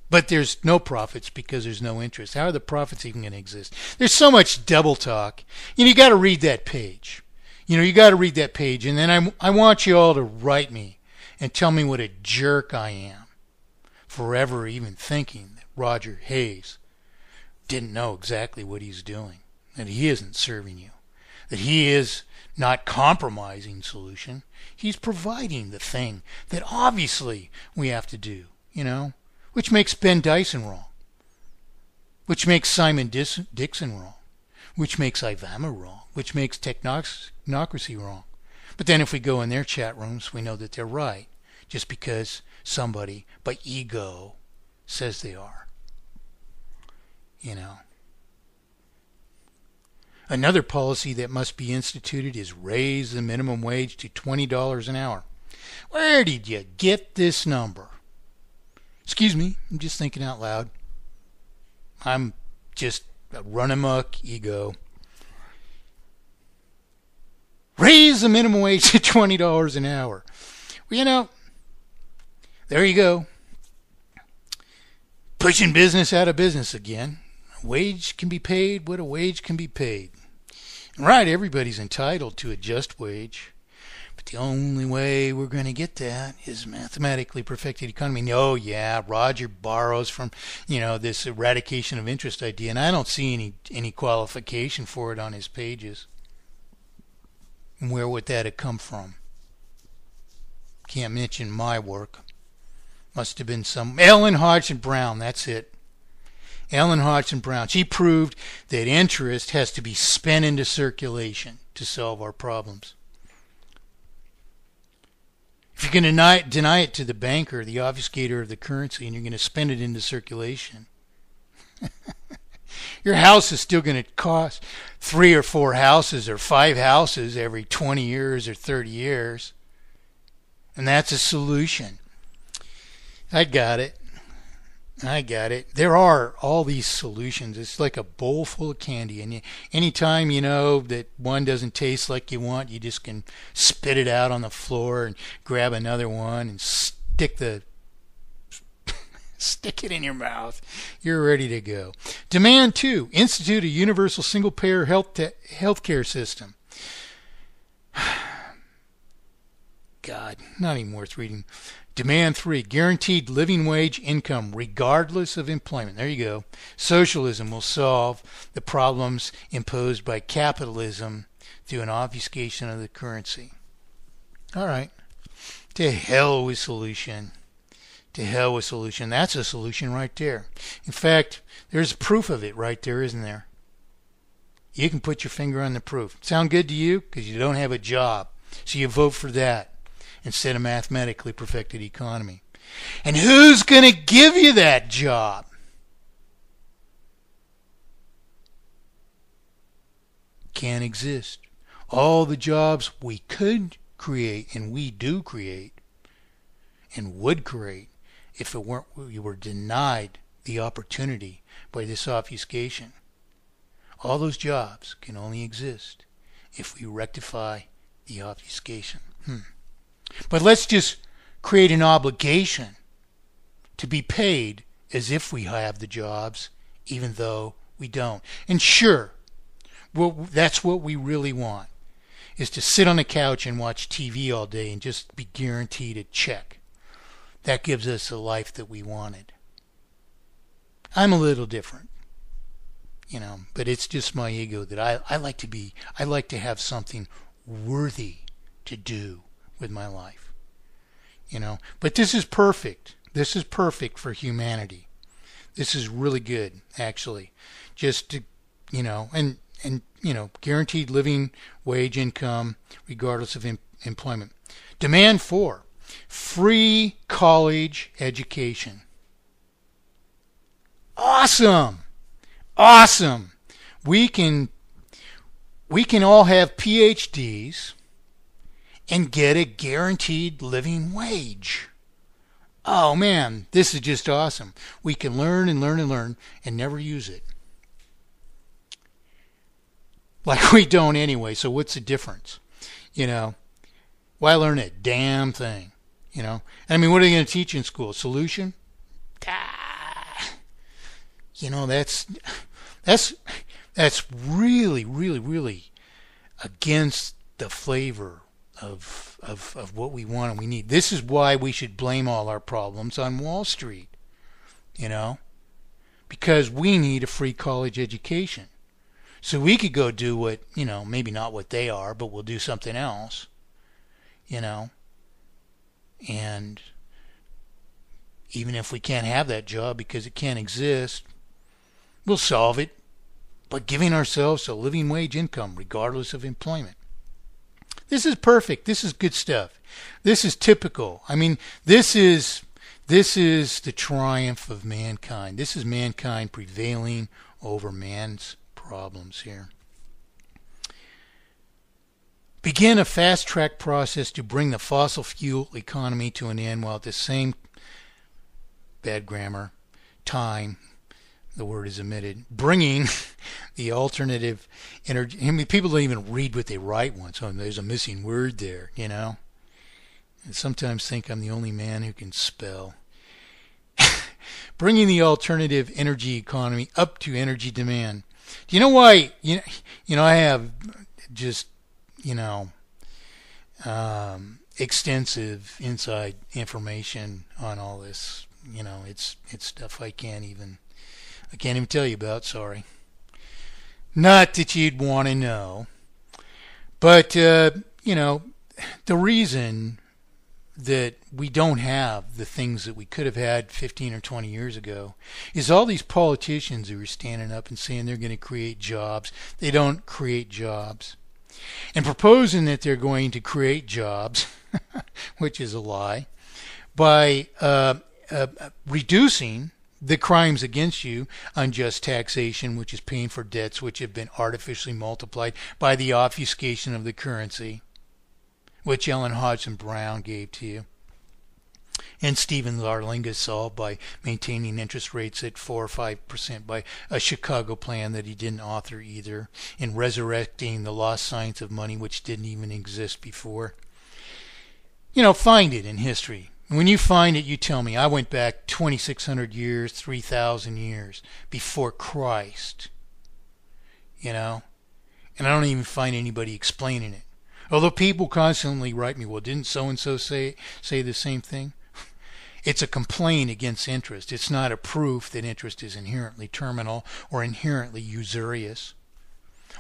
But there's no profits because there's no interest. How are the profits even going to exist? There's so much double talk. You got to read that page. You got to read that page, and then I want you all to write me and tell me what a jerk I am for ever even thinking that Roger Hayes didn't know exactly what he's doing, that he isn't serving you, that he is not compromising solution. He's providing the thing that obviously we have to do, which makes Ben Dyson wrong, which makes Simon Dixon wrong, which makes Ivama wrong, which makes technocracy wrong. But then if we go in their chat rooms, we know that they're right, just because somebody, by ego, says they are. Another policy that must be instituted is raise the minimum wage to $20 an hour. Where did you get this number? Excuse me, I'm just thinking out loud. I'm just a run amok ego. Raise the minimum wage to $20 an hour. Well, there you go. Pushing business out of business again. A wage can be paid what a wage can be paid. Right, everybody's entitled to a just wage. But the only way we're going to get that is mathematically perfected economy. Oh, yeah, Roger borrows from, this eradication of interest idea, and I don't see any qualification for it on his pages. And where would that have come from? Can't mention my work. Must have been some... Ellen Hodgson Brown, that's it. Ellen Hodgson Brown. She proved that interest has to be spent into circulation to solve our problems. If you're going to deny it to the banker, the obfuscator of the currency, and you're going to spend it into circulation, your house is still going to cost 3 or 4 houses or 5 houses every 20 years or 30 years. And that's a solution. I got it. There are all these solutions. It's like a bowl full of candy. And anytime that one doesn't taste like you want, you just can spit it out on the floor and grab another one and stick it in your mouth. You're ready to go. Demand 2. Institute a universal single-payer healthcare system. God, not even worth reading. Demand 3, guaranteed living wage income regardless of employment. There you go. Socialism will solve the problems imposed by capitalism through an obfuscation of the currency. All right. To hell with solution. To hell with solution. That's a solution right there. In fact, there's proof of it right there, isn't there? You can put your finger on the proof. Sound good to you? Because you don't have a job. So you vote for that instead of mathematically perfected economy. And who's going to give you that job? Can't exist. All the jobs we could create, and we do create, and would create, if we were denied the opportunity by this obfuscation. All those jobs can only exist if we rectify the obfuscation. But let's just create an obligation to be paid as if we have the jobs, even though we don't. And sure, that's what we really want, is to sit on the couch and watch TV all day and just be guaranteed a check. That gives us the life that we wanted. I'm a little different, but it's just my ego that I like to have something worthy to do with my life, but this is perfect. This is perfect for humanity. This is really good, actually. Just to, and guaranteed living wage income regardless of employment. Demand 4, free college education. Awesome. We can all have PhDs and get a guaranteed living wage. Oh man, this is just awesome. We can learn and learn and learn and never use it. Like we don't anyway, so what's the difference? Why learn a damn thing? And what are they going to teach in school? Solution? that's that's really, really, really against the flavor of what we want and we need. This is why we should blame all our problems on Wall Street, you know, because we need a free college education. So we could go do what, maybe not what they are, but we'll do something else, you know, and even if we can't have that job because it can't exist, we'll solve it by giving ourselves a living wage income regardless of employment. This is perfect. This is good stuff. This is typical. I mean, this is the triumph of mankind. This is mankind prevailing over man's problems here. Begin a fast-track process to bring the fossil fuel economy to an end while at the same, bad grammar, time, the word is omitted, bringing the alternative energy. I mean, people don't even read what they write once. Oh, there's a missing word there, you know. I sometimes think I'm the only man who can spell. Bringing the alternative energy economy up to energy demand. Do you know why? I have just, extensive inside information on all this. It's stuff I can't even tell you about. Sorry. Not that you'd want to know, but the reason that we don't have the things that we could have had 15 or 20 years ago is all these politicians who are standing up and saying they're going to create jobs. They don't create jobs. And proposing that they're going to create jobs, which is a lie, by reducing the crimes against you, unjust taxation, which is paying for debts which have been artificially multiplied by the obfuscation of the currency, which Ellen Hodgson Brown gave to you, and Stephen Larlinga solved by maintaining interest rates at 4 or 5% by a Chicago plan that he didn't author either, and resurrecting the lost science of money which didn't even exist before. Find it in history. When you find it, you tell me. I went back 2,600 years, 3,000 years before Christ, and I don't even find anybody explaining it. Although people constantly write me, well, didn't so-and-so say the same thing? It's a complaint against interest. It's not a proof that interest is inherently terminal or inherently usurious.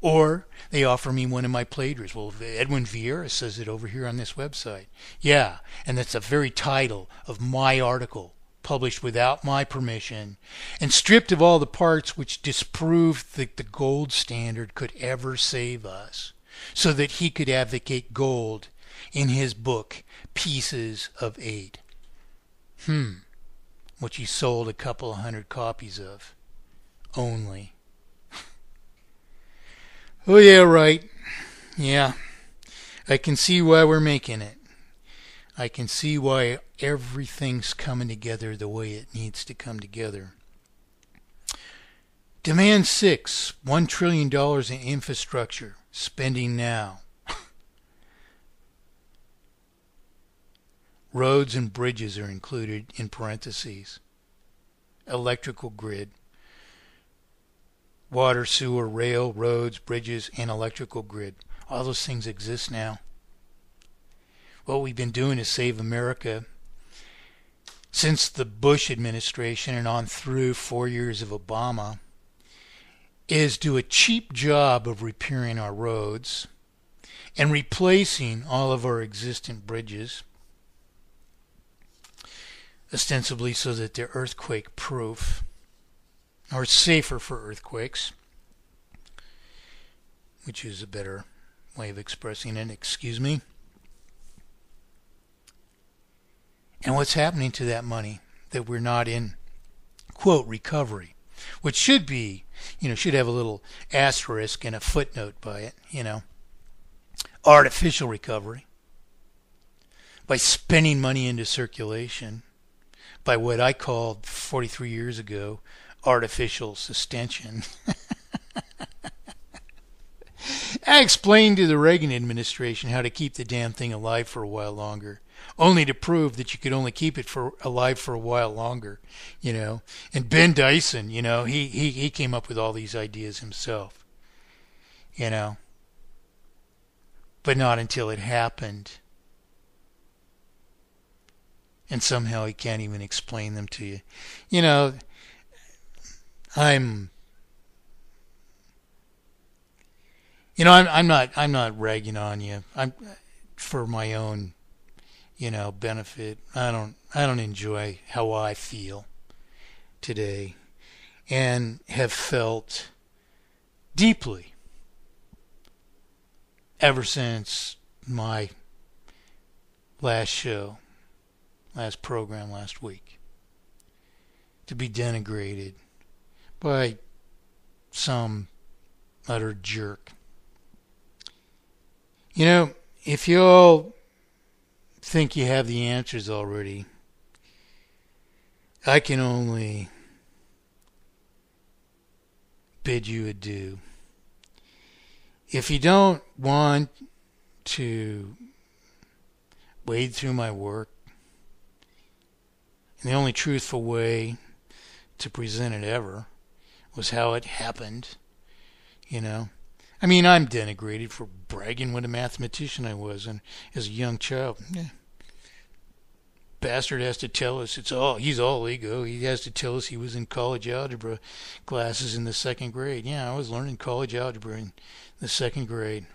Or they offer me one of my plagiarisms. Well, Edwin Vieira says it over here on this website. Yeah, and that's the very title of my article, published without my permission, and stripped of all the parts which disproved that the gold standard could ever save us, so that he could advocate gold in his book, Pieces of 8. Which he sold a couple of hundred copies of. Only. Oh yeah, right. Yeah. I can see why we're making it. I can see why everything's coming together the way it needs to come together. Demand 6, $1 trillion in infrastructure. Spending now. Roads and bridges are included in parentheses. Electrical grid. Water, sewer, rail, roads, bridges, and electrical grid. All those things exist now. What we've been doing to save America since the Bush administration and on through 4 years of Obama is do a cheap job of repairing our roads and replacing all of our existing bridges, ostensibly so that they're earthquake proof or safer for earthquakes, which is a better way of expressing it, excuse me. And what's happening to that money that we're not in, quote, recovery, which should be, should have a little asterisk and a footnote by it, artificial recovery, by spending money into circulation, by what I called 43 years ago artificial sustention. I explained to the Reagan administration how to keep the damn thing alive for a while longer. only to prove that you could only keep it for alive for a while longer, you know. And Ben Dyson, you know, he came up with all these ideas himself, you know, but not until it happened. And somehow he can't even explain them to you. You know, I'm I'm not ragging on you. I'm for my own, you know, benefit. I don't enjoy how I feel today and have felt deeply ever since my last show, last program last week, to be denigrated by some utter jerk. You know, if you all think you have the answers already, I can only bid you adieu. If you don't want to wade through my work, and the only truthful way to present it ever was how it happened, you know. I mean, I'm denigrated for bragging what a mathematician I was and as a young child. Yeah. Bastard has to tell us he's all ego. He has to tell us he was in college algebra classes in the second grade. Yeah, I was learning college algebra in the second grade.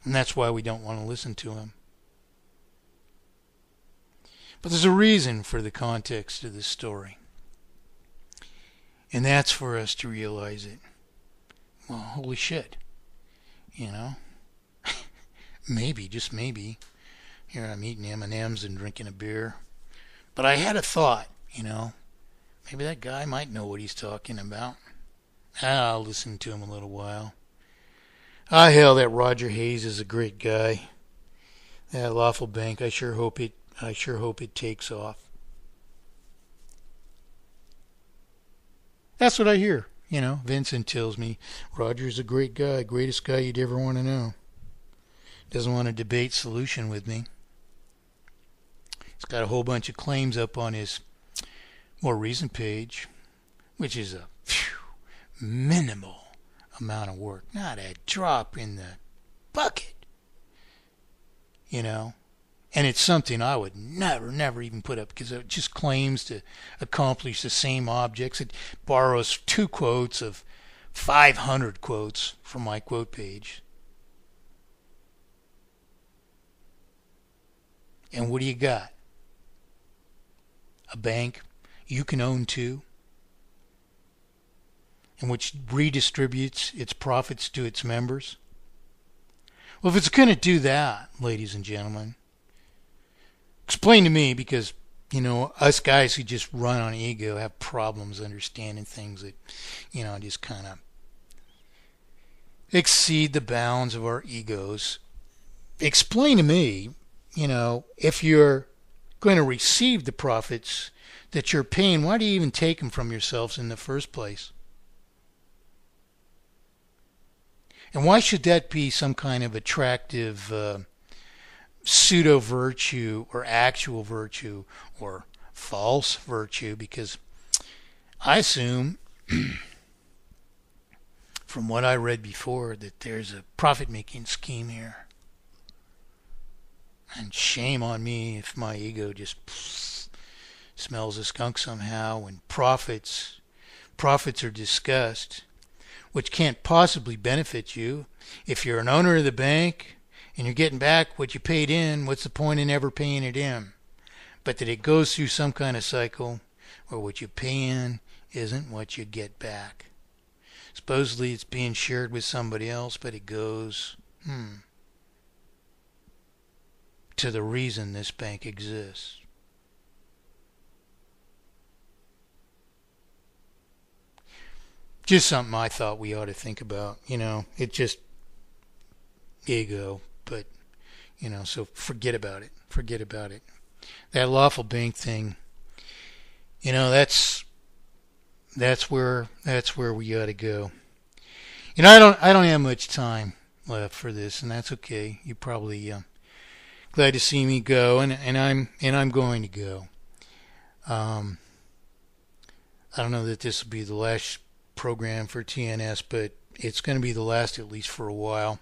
And that's why we don't want to listen to him. But there's a reason for the context of this story. And that's for us to realize it. Well, holy shit. You know? Maybe, just maybe. Here I'm eating M&Ms and drinking a beer. But I had a thought, you know. Maybe that guy might know what he's talking about. I'll listen to him a little while. Ah, hell, that Roger Hayes is a great guy. That lawful bank, I sure hope it takes off. That's what I hear. You know, Vincent tells me Roger's a great guy, greatest guy you'd ever want to know. Doesn't want to debate solution with me. He's got a whole bunch of claims up on his more recent page, which is a minimal amount of work. Not a drop in the bucket. You know? And it's something I would never even put up because it just claims to accomplish the same objects. It borrows 2 quotes of 500 quotes from my quote page. And what do you got? A bank you can own too, and which redistributes its profits to its members? Well, if it's going to do that, ladies and gentlemen, explain to me, because, you know, us guys who just run on ego have problems understanding things that, you know, just kind of exceed the bounds of our egos. Explain to me, you know, if you're going to receive the profits that you're paying, why do you even take them from yourselves in the first place? And why should that be some kind of attractive pseudo virtue or actual virtue or false virtue? Because I assume from what I read before that there's a profit making scheme here. And shame on me if my ego just smells a skunk somehow when profits are discussed, which can't possibly benefit you. If you're an owner of the bank and you're getting back what you paid in, what's the point in ever paying it in? But that it goes through some kind of cycle where what you pay in isn't what you get back. Supposedly it's being shared with somebody else, but it goes, to the reason this bank exists. Just something I thought we ought to think about. You know, it just ego, but, you know, so forget about it. Forget about it. That lawful bank thing, you know, that's where we ought to go. You know, I don't have much time left for this, and that's okay. You probably glad to see me go, and I'm going to go. Um, I don't know that this will be the last program for TNS, but it's going to be the last at least for a while.